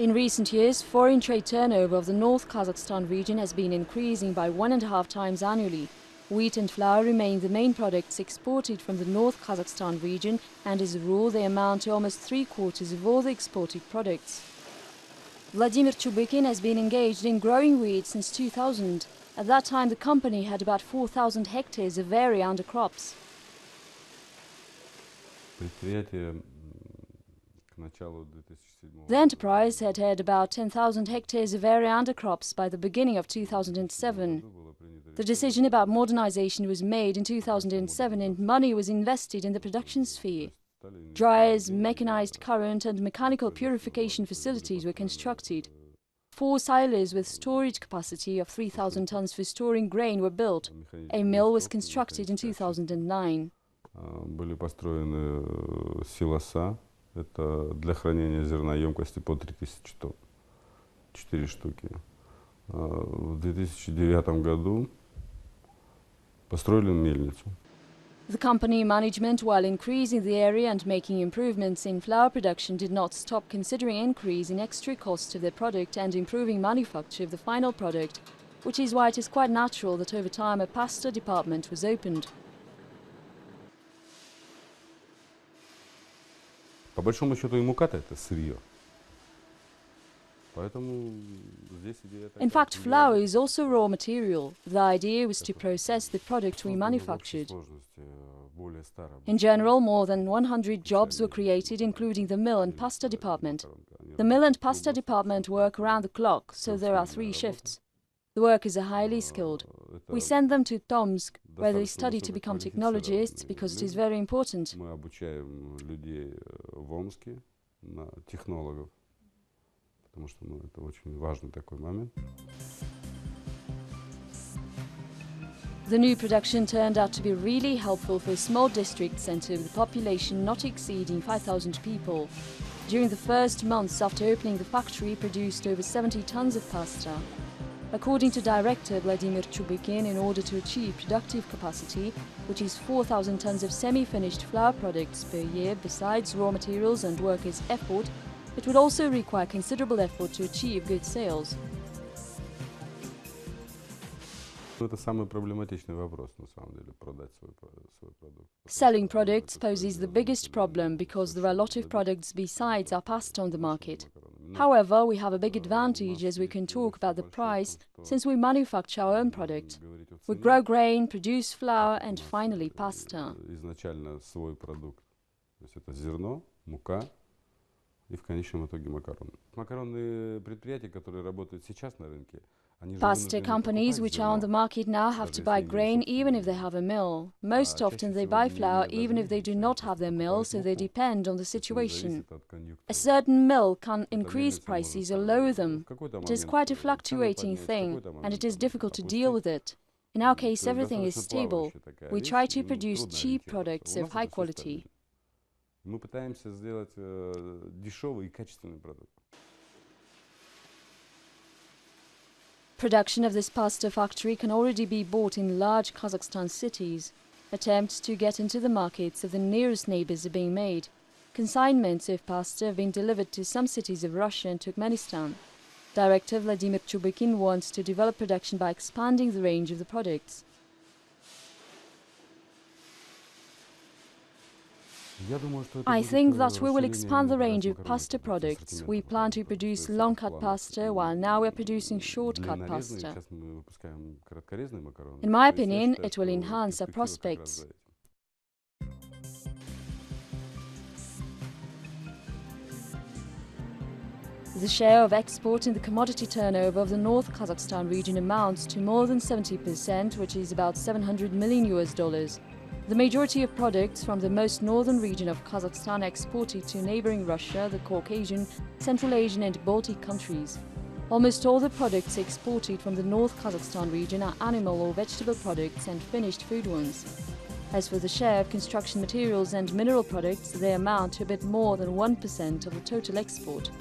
In recent years, foreign trade turnover of the North Kazakhstan region has been increasing by 1.5 times annually. Wheat and flour remain the main products exported from the North Kazakhstan region, and as a rule they amount to almost 3/4 of all the exported products. Vladimir Chubykin has been engaged in growing wheat since 2000. At that time the company had about 4,000 hectares of area under crops. The enterprise had about 10,000 hectares of area under crops by the beginning of 2007. The decision about modernization was made in 2007 and money was invested in the production sphere. Dryers, mechanized current and mechanical purification facilities were constructed. 4 silos with storage capacity of 3,000 tons for storing grain were built. A mill was constructed in 2009. Были построены силоса, это для хранения зерна емкости по 3000 тонн, 4 штуки. В 2009 году построили мельницу. The company management, while increasing the area and making improvements in flour production, did not stop considering increase in extra costs of their product and improving manufacture of the final product, which is why it is quite natural that over time a pasta department was opened. По большому счету и мука-то это сырье. Поэтому здесь идея такая. In fact, flour is also raw material. The idea was to process the product we manufactured. In general, more than 100 jobs were created, including the mill and pasta department. The mill and pasta department work around the clock, so there are 3 shifts. The workers are highly skilled. We send them to Tomsk, where they study to become technologists, because it is very important. Мы обучаем людей в Омске на технологов, потому что это очень важный такой момент. The new production turned out to be really helpful for a small district centre with a population not exceeding 5,000 people. During the first months after opening, the factory produced over 70 tons of pasta. According to director Vladimir Chubykin, in order to achieve productive capacity, which is 4,000 tons of semi-finished flour products per year, besides raw materials and workers' effort, it would also require considerable effort to achieve good sales. Это самый проблематичный вопрос, на самом деле, продать свой продукт. Selling products poses the biggest problem because there are a lot of products besides our pasta on the market. However, we have a big advantage as we can talk about the price since we manufacture our own product. We grow grain, produce flour and finally pasta. Изначально свой продукт. То есть это зерно, мука и в конечном итоге макароны. Макаронные предприятия, которые работают сейчас на рынке, Pasta companies which are on the market now have to buy grain even if they have a mill. Most often they buy flour even if they do not have their mill, so they depend on the situation. A certain mill can increase prices or lower them. It is quite a fluctuating thing, and it is difficult to deal with it. In our case, everything is stable. We try to produce cheap products of high quality. Мы пытаемся сделать дешевый и качественный продукт. Production of this pasta factory can already be bought in large Kazakhstan cities. Attempts to get into the markets of the nearest neighbors are being made. Consignments of pasta have been delivered to some cities of Russia and Turkmenistan. Director Vladimir Chubykin wants to develop production by expanding the range of the products. I think that we will expand the range of pasta products. We plan to produce long-cut pasta, while now we are producing short-cut pasta. In my opinion, it will enhance our prospects. The share of export in the commodity turnover of the North Kazakhstan region amounts to more than 70%, which is about $700 million. The majority of products from the most northern region of Kazakhstan are exported to neighboring Russia, the Caucasian, Central Asian and Baltic countries. Almost all the products exported from the North Kazakhstan region are animal or vegetable products and finished food ones. As for the share of construction materials and mineral products, they amount to a bit more than 1% of the total export.